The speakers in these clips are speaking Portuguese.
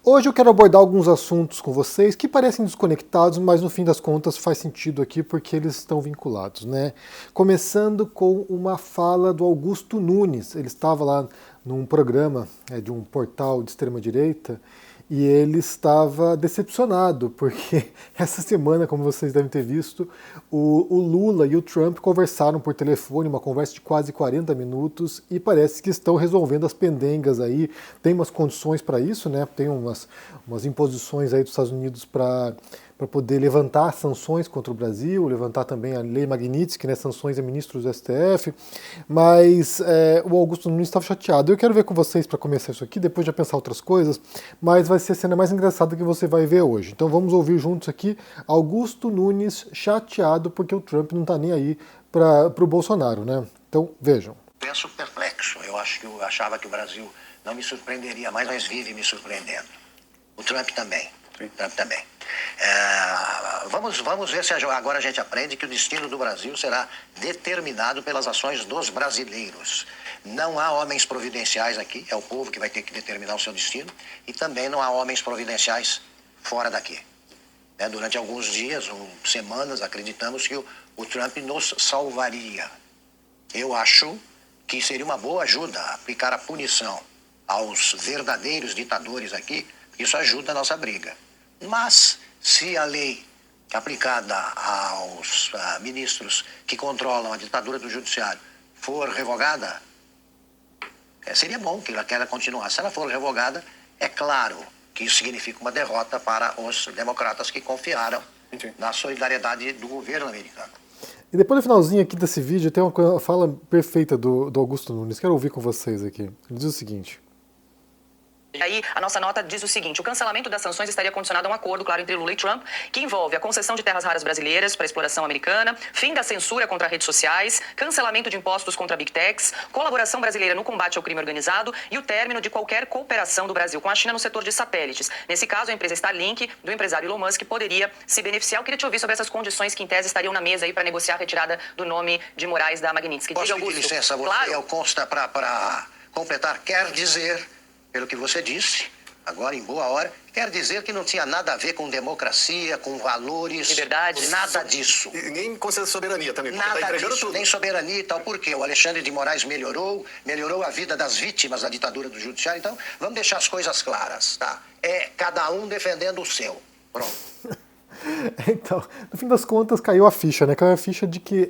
Hoje eu quero abordar alguns assuntos com vocês que parecem desconectados, mas no fim das contas faz sentido aqui porque eles estão vinculados, né? Começando com uma fala do Augusto Nunes. Ele estava lá num programa de um portal de extrema-direita e ele estava decepcionado, porque essa semana, como vocês devem ter visto, o Lula e o Trump conversaram por telefone, uma conversa de quase 40 minutos, e parece que estão resolvendo as pendengas aí. Tem umas condições para isso, né? Tem umas imposições aí dos Estados Unidos para poder levantar sanções contra o Brasil, levantar também a lei Magnitsky, né, sanções a ministros do STF, mas o Augusto Nunes estava chateado. Eu quero ver com vocês para começar isso aqui, depois de pensar outras coisas, mas vai ser a cena mais engraçada que você vai ver hoje. Então vamos ouvir juntos aqui Augusto Nunes chateado porque o Trump não está nem aí para o Bolsonaro, né? Então vejam. Penso perplexo. Eu achava que o Brasil não me surpreenderia mais, mas vive me surpreendendo. O Trump também. Trump também. Vamos ver se agora a gente aprende que o destino do Brasil será determinado pelas ações dos brasileiros. Não há homens providenciais aqui, é o povo que vai ter que determinar o seu destino, e também não há homens providenciais fora daqui. Durante alguns dias ou semanas acreditamos que o Trump nos salvaria. Eu acho que seria uma boa ajuda aplicar a punição aos verdadeiros ditadores aqui. Isso ajuda a nossa briga. Mas, se a lei aplicada aos ministros que controlam a ditadura do judiciário for revogada, seria bom que ela continuasse. Se ela for revogada, é claro que isso significa uma derrota para os democratas que confiaram na solidariedade do governo americano. E depois no finalzinho aqui desse vídeo tem uma fala perfeita do Augusto Nunes. Quero ouvir com vocês aqui. Ele diz o seguinte: E aí, a nossa nota diz o seguinte: o cancelamento das sanções estaria condicionado a um acordo, claro, entre Lula e Trump, que envolve a concessão de terras raras brasileiras para exploração americana, fim da censura contra redes sociais, cancelamento de impostos contra Big Techs, colaboração brasileira no combate ao crime organizado e o término de qualquer cooperação do Brasil com a China no setor de satélites. Nesse caso, a empresa Starlink, do empresário Elon Musk, poderia se beneficiar. Eu queria te ouvir sobre essas condições que, em tese, estariam na mesa aí para negociar a retirada do nome de Moraes da Magnitsky. Posso pedir licença? Claro. Consta para completar, quer dizer, pelo que você disse, agora em boa hora, quer dizer que não tinha nada a ver com democracia, com valores, liberdade, nada disso. E nem com soberania também. Nada tá disso, tudo. Nem soberania e tal. Por quê? O Alexandre de Moraes melhorou a vida das vítimas da ditadura do judiciário. Então, vamos deixar as coisas claras, tá? É cada um defendendo o seu. Pronto. Então, no fim das contas, caiu a ficha, né? Caiu a ficha de que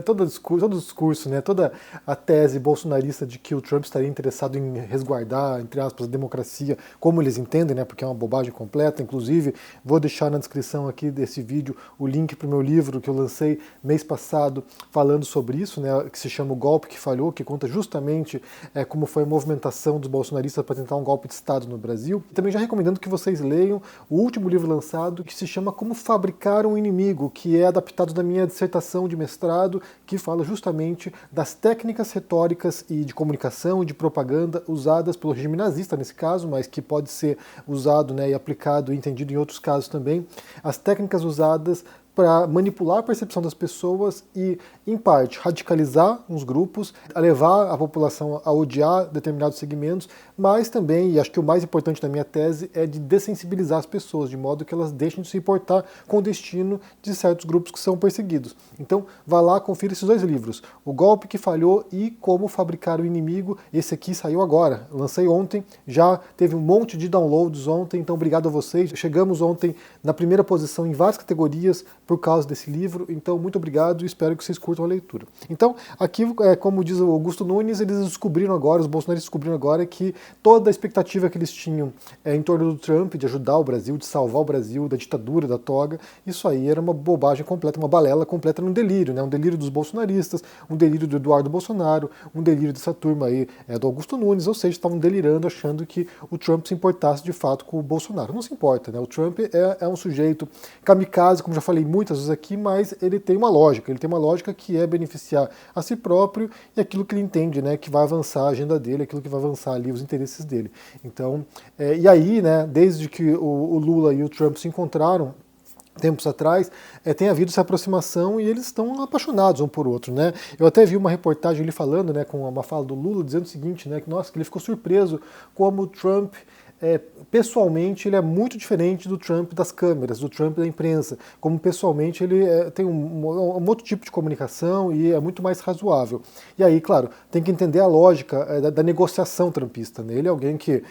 todo o discurso, né? Toda a tese bolsonarista de que o Trump estaria interessado em resguardar, entre aspas, a democracia, como eles entendem, né? Porque é uma bobagem completa. Inclusive, vou deixar na descrição aqui desse vídeo o link para o meu livro que eu lancei mês passado falando sobre isso, né? Que se chama O Golpe que Falhou, que conta justamente como foi a movimentação dos bolsonaristas para tentar um golpe de Estado no Brasil. E também já recomendando que vocês leiam o último livro lançado, que se chama Como Fabricar um Inimigo, que é adaptado da minha dissertação de mestrado, que fala justamente das técnicas retóricas e de comunicação e de propaganda usadas pelo regime nazista nesse caso, mas que pode ser usado, né, e aplicado e entendido em outros casos também, as técnicas usadas para manipular a percepção das pessoas e, em parte, radicalizar uns grupos, levar a população a odiar determinados segmentos, mas também, e acho que o mais importante da minha tese, é de dessensibilizar as pessoas, de modo que elas deixem de se importar com o destino de certos grupos que são perseguidos. Então, vá lá, confira esses dois livros, O Golpe que Falhou e Como Fabricar o Inimigo. Esse aqui saiu agora, lancei ontem, já teve um monte de downloads ontem, então obrigado a vocês. Chegamos ontem na primeira posição em várias categorias por causa desse livro, então muito obrigado e espero que vocês curtam a leitura. Então, aqui, como diz o Augusto Nunes, eles descobriram agora, os bolsonaristas descobriram agora que toda a expectativa que eles tinham em torno do Trump, de ajudar o Brasil, de salvar o Brasil da ditadura, da toga, isso aí era uma bobagem completa, uma balela completa, um delírio, né? Um delírio dos bolsonaristas, um delírio do Eduardo Bolsonaro, um delírio dessa turma aí do Augusto Nunes, ou seja, estavam delirando, achando que o Trump se importasse de fato com o Bolsonaro. Não se importa, né? O Trump é um sujeito kamikaze, como já falei muitas vezes aqui, mas ele tem uma lógica que é beneficiar a si próprio e aquilo que ele entende, né, que vai avançar a agenda dele, aquilo que vai avançar ali os interesses dele. Então, e aí, né, desde que o Lula e o Trump se encontraram tempos atrás, tem havido essa aproximação e eles estão apaixonados um por outro, né? Eu até vi uma reportagem ele falando, né, com uma fala do Lula, dizendo o seguinte, né, que, nossa, que ele ficou surpreso como o Trump pessoalmente ele é muito diferente do Trump das câmeras, do Trump da imprensa. Como pessoalmente ele tem um outro tipo de comunicação e é muito mais razoável. E aí, claro, tem que entender a lógica da negociação trumpista, né? Ele é alguém que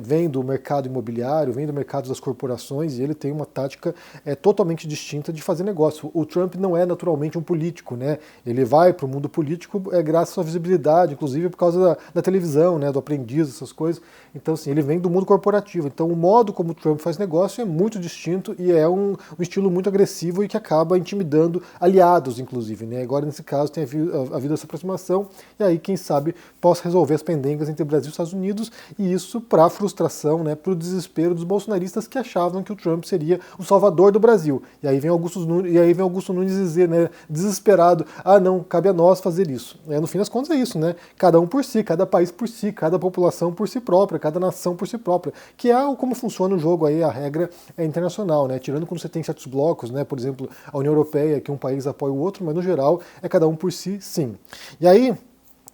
vem do mercado imobiliário, vem do mercado das corporações, e ele tem uma tática totalmente distinta de fazer negócio. O Trump não é naturalmente um político, né? Ele vai para o mundo político graças à sua visibilidade, inclusive por causa da televisão, né? Do Aprendiz, essas coisas. Então, assim, ele vem do mundo corporativo. Então, o modo como o Trump faz negócio é muito distinto e é um estilo muito agressivo e que acaba intimidando aliados, inclusive, né? Agora, nesse caso, tem havido essa aproximação e aí, quem sabe, possa resolver as pendengas entre Brasil e Estados Unidos, e isso para a frustração, né? Para o desespero dos bolsonaristas que achavam que o Trump seria o salvador do Brasil. E aí vem Augusto Nunes dizer, né, desesperado, não, cabe a nós fazer isso. No fim das contas é isso, né? Cada um por si, cada país por si, cada população por si própria, cada nação por si própria, que é como funciona o jogo aí, a regra internacional, né? Tirando quando você tem certos blocos, né? Por exemplo, a União Europeia, que um país apoia o outro, mas no geral é cada um por si, sim. E aí,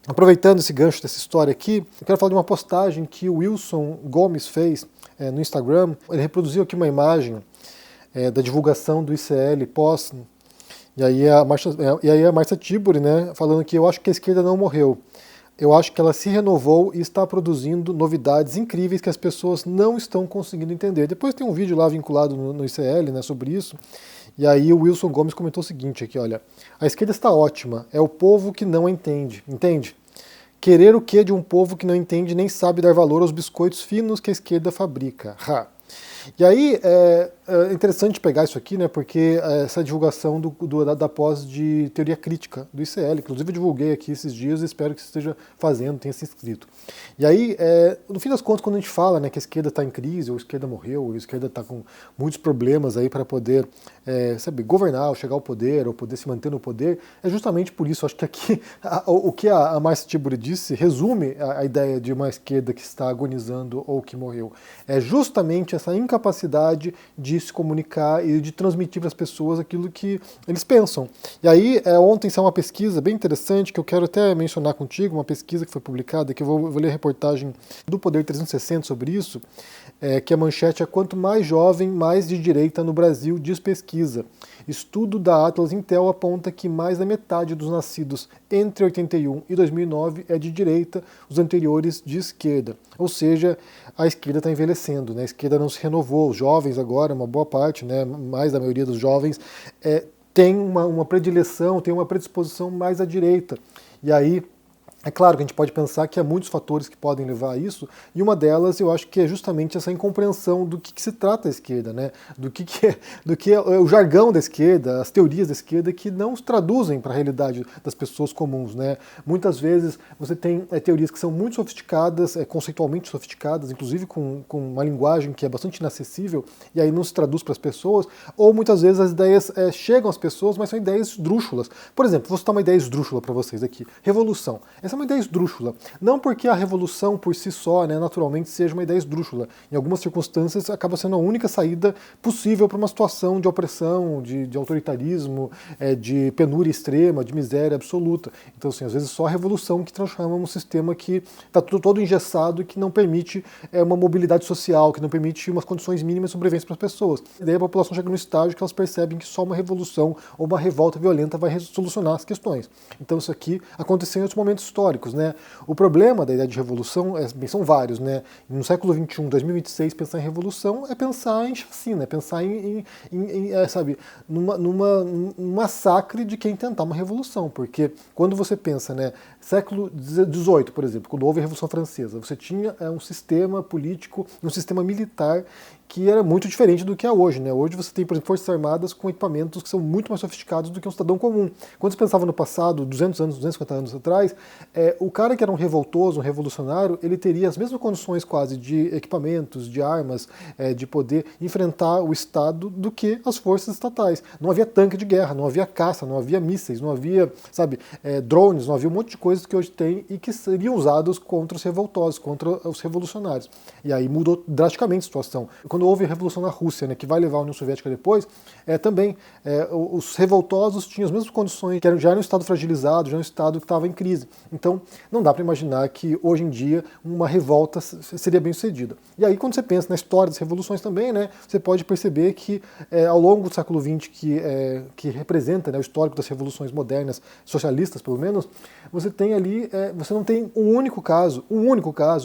aproveitando esse gancho dessa história aqui, eu quero falar de uma postagem que o Wilson Gomes fez no Instagram. Ele reproduziu aqui uma imagem da divulgação do ICL pós, e aí a Márcia Tiburi, né, falando que eu acho que a esquerda não morreu. Eu acho que ela se renovou e está produzindo novidades incríveis que as pessoas não estão conseguindo entender. Depois tem um vídeo lá vinculado no ICL, né, sobre isso. E aí o Wilson Gomes comentou o seguinte aqui, olha: a esquerda está ótima, é o povo que não entende, entende? Querer o quê de um povo que não entende nem sabe dar valor aos biscoitos finos que a esquerda fabrica? Ha. E aí é interessante pegar isso aqui, né, porque essa divulgação da pós de teoria crítica do ICL, inclusive eu divulguei aqui esses dias e espero que você esteja fazendo, tenha se inscrito. E aí, no fim das contas, quando a gente fala, né, que a esquerda está em crise, ou a esquerda morreu, ou a esquerda está com muitos problemas aí para poder governar, ou chegar ao poder, ou poder se manter no poder, é justamente por isso. Acho que aqui o que a Márcia Tiburi disse resume a ideia de uma esquerda que está agonizando ou que morreu. É justamente essa incapacidade de se comunicar e de transmitir para as pessoas aquilo que eles pensam. E aí, ontem saiu uma pesquisa bem interessante que eu quero até mencionar contigo, uma pesquisa que foi publicada, que eu vou ler a reportagem do Poder 360 sobre isso, que a manchete é: quanto mais jovem, mais de direita no Brasil, diz pesquisa. Estudo da Atlas Intel aponta que mais da metade dos nascidos entre 81 e 2009 é de direita, os anteriores de esquerda. Ou seja, a esquerda está envelhecendo, né? A esquerda não se renovou. Os jovens agora, uma boa parte, né, mais da maioria dos jovens, tem uma predileção, tem uma predisposição mais à direita. E aí, é claro que a gente pode pensar que há muitos fatores que podem levar a isso, e uma delas eu acho que é justamente essa incompreensão do que se trata a esquerda, né? do que é o jargão da esquerda, as teorias da esquerda que não se traduzem para a realidade das pessoas comuns, né? Muitas vezes você tem teorias que são muito sofisticadas, conceitualmente sofisticadas, inclusive com uma linguagem que é bastante inacessível, e aí não se traduz para as pessoas, ou muitas vezes as ideias chegam às pessoas, mas são ideias esdrúxulas. Por exemplo, vou citar uma ideia esdrúxula para vocês aqui: revolução. Essa é uma ideia esdrúxula. Não porque a revolução por si só, né, naturalmente, seja uma ideia esdrúxula. Em algumas circunstâncias, acaba sendo a única saída possível para uma situação de opressão, de autoritarismo, de penúria extrema, de miséria absoluta. Então, assim, às vezes só a revolução que transforma um sistema que está todo engessado e que não permite uma mobilidade social, que não permite umas condições mínimas de sobrevivência para as pessoas. E daí a população chega no estágio que elas percebem que só uma revolução ou uma revolta violenta vai solucionar as questões. Então, isso aqui aconteceu em outros momentos históricos, né? O problema da ideia de revolução são vários, né? No século XXI, 2026, pensar em revolução é pensar em chacina, é pensar num massacre de quem tentar uma revolução, porque quando você pensa, né, século XVIII, por exemplo, quando houve a Revolução Francesa, você tinha um sistema político, um sistema militar que era muito diferente do que é hoje, né? Hoje você tem, por exemplo, forças armadas com equipamentos que são muito mais sofisticados do que um cidadão comum. Quando você pensava no passado, 200 anos, 250 anos atrás, o cara que era um revoltoso, um revolucionário, ele teria as mesmas condições quase de equipamentos, de armas, de poder enfrentar o Estado do que as forças estatais. Não havia tanque de guerra, não havia caça, não havia mísseis, não havia, drones, não havia um monte de coisas que hoje tem e que seriam usados contra os revoltosos, contra os revolucionários. E aí mudou drasticamente a situação. Quando quando houve a Revolução na Rússia, né, que vai levar a União Soviética depois, também os revoltosos tinham as mesmas condições, que já era um Estado fragilizado, já era um Estado que estava em crise. Então, não dá para imaginar que hoje em dia uma revolta seria bem sucedida. E aí, quando você pensa na história das revoluções também, né, você pode perceber que ao longo do século XX, que representa, né, o histórico das revoluções modernas, socialistas pelo menos, você tem ali, você não tem um único caso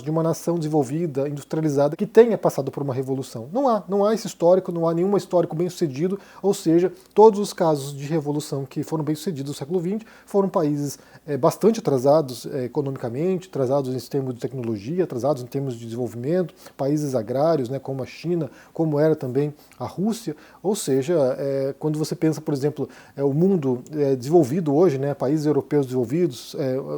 de uma nação desenvolvida, industrializada, que tenha passado por uma revolução. Não há esse histórico, não há nenhum histórico bem sucedido, ou seja, todos os casos de revolução que foram bem sucedidos no século XX foram países bastante atrasados economicamente, atrasados em termos de tecnologia, atrasados em termos de desenvolvimento, países agrários, né, como a China, como era também a Rússia, ou seja, quando você pensa, por exemplo, o mundo desenvolvido hoje, né, países europeus desenvolvidos,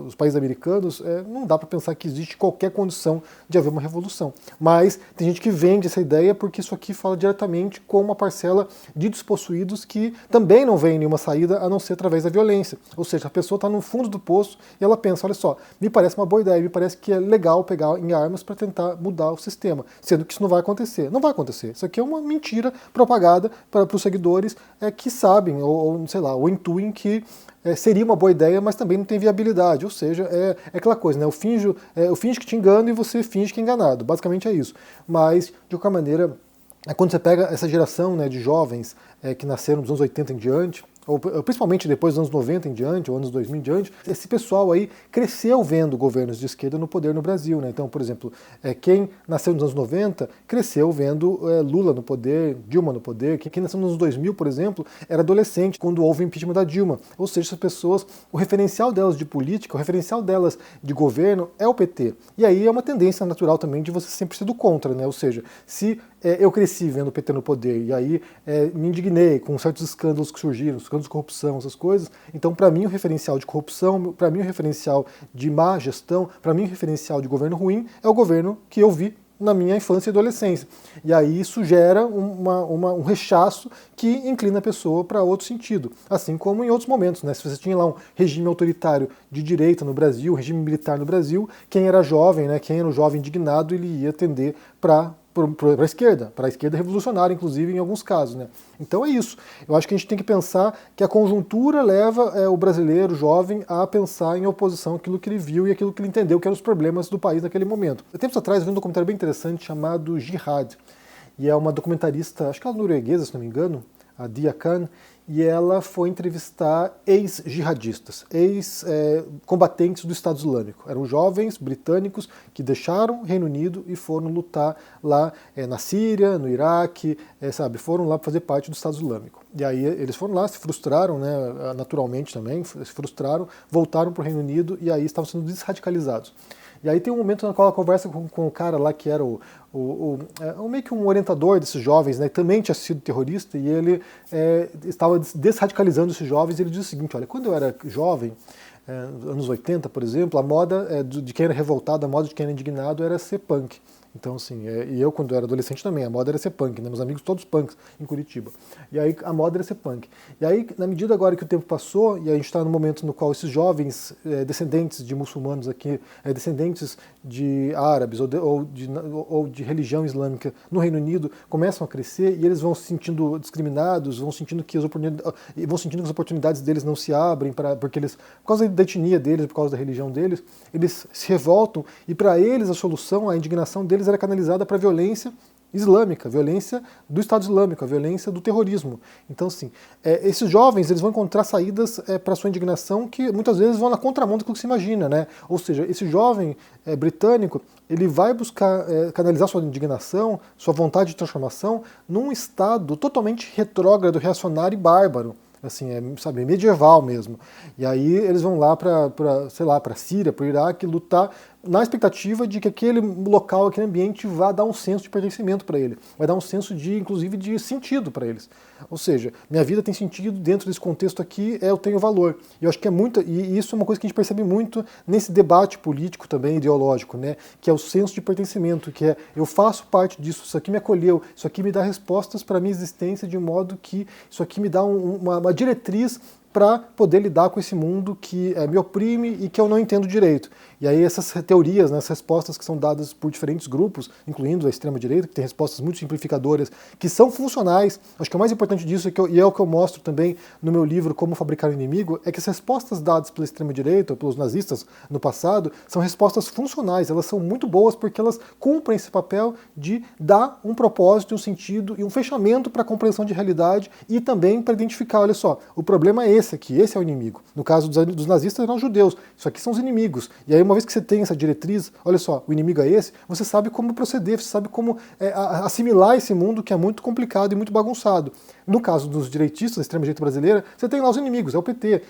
os países americanos, não dá para pensar que existe qualquer condição de haver uma revolução. Mas tem gente que vende essa ideia porque isso aqui fala diretamente com uma parcela de despossuídos que também não vê nenhuma saída a não ser através da violência. Ou seja, a pessoa está no fundo do poço e ela pensa, olha só, me parece uma boa ideia, me parece que é legal pegar em armas para tentar mudar o sistema, sendo que isso não vai acontecer. Não vai acontecer. Isso aqui é uma mentira propagada para os seguidores que sabem, ou sei lá, ou intuem que seria uma boa ideia, mas também não tem viabilidade. Ou seja, é aquela coisa, né? Eu finjo que te engano e você finge que é enganado. Basicamente é isso. Mas, de qualquer maneira, quando você pega essa geração, né, de jovens que nasceram dos anos 80 em diante, ou principalmente depois dos anos 90 em diante, ou anos 2000 em diante, esse pessoal aí cresceu vendo governos de esquerda no poder no Brasil, né? Então, por exemplo, quem nasceu nos anos 90 cresceu vendo Lula no poder, Dilma no poder. Quem nasceu nos anos 2000, por exemplo, era adolescente quando houve o impeachment da Dilma. Ou seja, essas pessoas, o referencial delas de política, o referencial delas de governo é o PT. E aí é uma tendência natural também de você sempre ser do contra, né? Ou seja, se eu cresci vendo o PT no poder e aí me indignei com certos escândalos que surgiram, escândalos de corrupção, essas coisas. Então, para mim, o referencial de corrupção, para mim, o referencial de má gestão, para mim, o referencial de governo ruim é o governo que eu vi na minha infância e adolescência. E aí isso gera um rechaço que inclina a pessoa para outro sentido. Assim como em outros momentos, né? Se você tinha lá um regime autoritário de direita no Brasil, um regime militar no Brasil, quem era jovem, né? Quem era um jovem indignado, ele ia tender para a esquerda revolucionária, inclusive, em alguns casos, né? Então é isso. Eu acho que a gente tem que pensar que a conjuntura leva o brasileiro jovem a pensar em oposição àquilo que ele viu e aquilo que ele entendeu que eram os problemas do país naquele momento. Tempos atrás eu vi um documentário bem interessante chamado Jihad, e é uma documentarista, acho que ela é norueguesa, se não me engano, a Dia Khan, e ela foi entrevistar ex-jihadistas, ex-combatentes do Estado Islâmico. Eram jovens britânicos que deixaram o Reino Unido e foram lutar lá na Síria, no Iraque, foram lá fazer parte do Estado Islâmico. E aí eles foram lá, se frustraram, né, naturalmente também, se frustraram, voltaram para o Reino Unido e aí estavam sendo desradicalizados. E aí tem um momento na qual ela conversa com o cara lá que era meio que um orientador desses jovens, né, que também tinha sido terrorista, e ele estava desradicalizando esses jovens, e ele diz o seguinte, olha, quando eu era jovem, anos 80, por exemplo, a moda de quem era revoltado, a moda de quem era indignado era ser punk. Então, assim, e eu quando era adolescente também, a moda era ser punk, né? Meus amigos todos punks em Curitiba. E aí a moda era ser punk. E aí, na medida agora que o tempo passou, e a gente está no momento no qual esses jovens descendentes de muçulmanos aqui, descendentes de árabes ou de religião islâmica no Reino Unido, começam a crescer e eles vão se sentindo discriminados, vão sentindo que as oportunidades deles não se abrem, porque eles, por causa da etnia deles, por causa da religião deles, eles se revoltam, e para eles a solução, a indignação deles era canalizada para a violência islâmica, a violência do Estado Islâmico, a violência do terrorismo. Então, assim, esses jovens eles vão encontrar saídas para sua indignação que muitas vezes vão na contramão daquilo que se imagina, né? Ou seja, esse jovem britânico, ele vai buscar canalizar sua indignação, sua vontade de transformação num estado totalmente retrógrado, reacionário e bárbaro. Assim, medieval mesmo. E aí eles vão lá para a Síria, para o Iraque, lutar na expectativa de que aquele local, aquele ambiente vá dar um senso de pertencimento para ele, vai dar um senso inclusive de sentido para eles. Ou seja, minha vida tem sentido, dentro desse contexto aqui eu tenho valor. E eu acho que e isso é uma coisa que a gente percebe muito nesse debate político também, ideológico, né? Que é o senso de pertencimento, que é eu faço parte disso, isso aqui me acolheu, isso aqui me dá respostas para a minha existência, de modo que isso aqui me dá uma diretriz para poder lidar com esse mundo que me oprime e que eu não entendo direito. E aí essas teorias, né, essas respostas que são dadas por diferentes grupos, incluindo a extrema-direita, que tem respostas muito simplificadoras, que são funcionais. Acho que o mais importante disso, e é o que eu mostro também no meu livro Como Fabricar o Inimigo, é que as respostas dadas pela extrema-direita, ou pelos nazistas no passado, são respostas funcionais. Elas são muito boas porque elas cumprem esse papel de dar um propósito, um sentido e um fechamento para a compreensão de realidade e também para identificar, olha só, o problema é esse aqui, esse é o inimigo. No caso dos nazistas eram os judeus, isso aqui são os inimigos. E aí uma vez que você tem essa diretriz, olha só, o inimigo é esse, você sabe como proceder, você sabe como assimilar esse mundo que é muito complicado e muito bagunçado. No caso dos direitistas, da extrema-direita brasileira, você tem lá os inimigos, é o PT,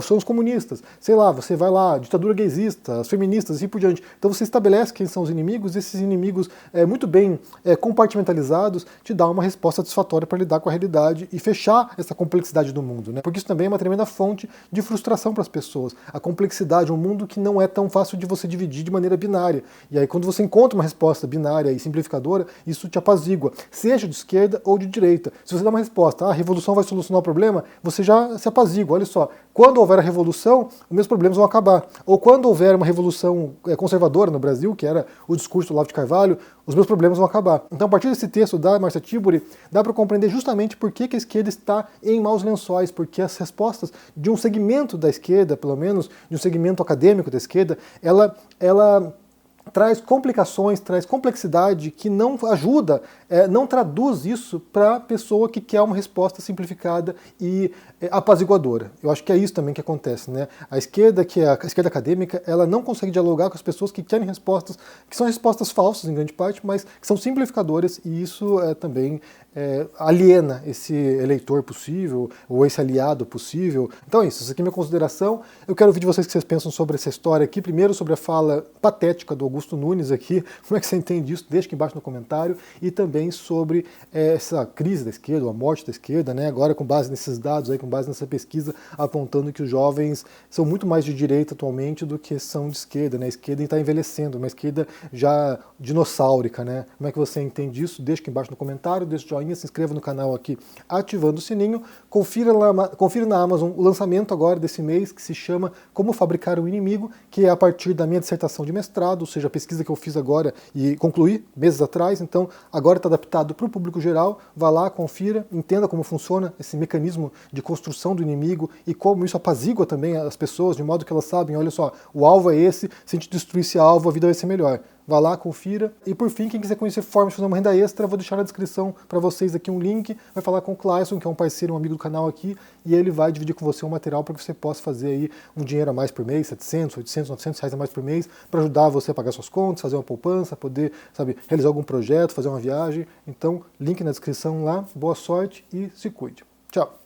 são os comunistas, sei lá, você vai lá, ditadura gaysista, as feministas, assim por diante. Então você estabelece quem são os inimigos, e esses inimigos muito bem compartimentalizados te dá uma resposta satisfatória para lidar com a realidade e fechar essa complexidade do mundo, né? Porque isso também é uma tremenda fonte de frustração para as pessoas. A complexidade, um mundo que não é tão fácil de você dividir de maneira binária. E aí quando você encontra uma resposta binária e simplificadora, isso te apazigua, seja de esquerda ou de direita. Se você dá uma resposta, a revolução vai solucionar o problema, você já se apazigua. Olha só, quando houver a revolução, os meus problemas vão acabar. Ou quando houver uma revolução conservadora no Brasil, que era o discurso do Olavo de Carvalho, os meus problemas vão acabar. Então, a partir desse texto da Márcia Tiburi, dá para compreender justamente por que a esquerda está em maus lençóis, porque as respostas de um segmento da esquerda, pelo menos, de um segmento acadêmico da esquerda, ela traz complicações, traz complexidade que não ajuda, não traduz isso para a pessoa que quer uma resposta simplificada e apaziguadora. Eu acho que é isso também que acontece, né? A esquerda, que é a esquerda acadêmica, ela não consegue dialogar com as pessoas que querem respostas, que são respostas falsas em grande parte, mas que são simplificadoras, e isso também aliena esse eleitor possível, ou esse aliado possível. Então é isso aqui é minha consideração. Eu quero ouvir de vocês o que vocês pensam sobre essa história aqui. Primeiro sobre a fala patética do Augusto Nunes aqui, como é que você entende isso? Deixa aqui embaixo no comentário. E também sobre essa crise da esquerda, ou a morte da esquerda, né? Agora com base nesses dados aí, com base nessa pesquisa, apontando que os jovens são muito mais de direita atualmente do que são de esquerda, né? A esquerda está envelhecendo, uma esquerda já dinossáurica, né? Como é que você entende isso? Deixa aqui embaixo no comentário, deixa o joinha, se inscreva no canal aqui ativando o sininho, confira na Amazon o lançamento agora desse mês que se chama Como Fabricar o Inimigo, que é a partir da minha dissertação de mestrado, ou seja, a pesquisa que eu fiz agora e concluí meses atrás, então agora está adaptado para o público geral. Vá lá, confira, entenda como funciona esse mecanismo de construção do inimigo e como isso apazigua também as pessoas, de modo que elas sabem, olha só, o alvo é esse, se a gente destruir esse alvo, a vida vai ser melhor. Vá lá, confira. E por fim, quem quiser conhecer formas de fazer uma renda extra, vou deixar na descrição para vocês aqui um link. Vai falar com o Clayson, que é um parceiro, um amigo do canal aqui, e ele vai dividir com você um material para que você possa fazer aí um dinheiro a mais por mês, 700, 800, 900 reais a mais por mês, para ajudar você a pagar suas contas, fazer uma poupança, poder, sabe, realizar algum projeto, fazer uma viagem. Então, link na descrição lá. Boa sorte e se cuide. Tchau!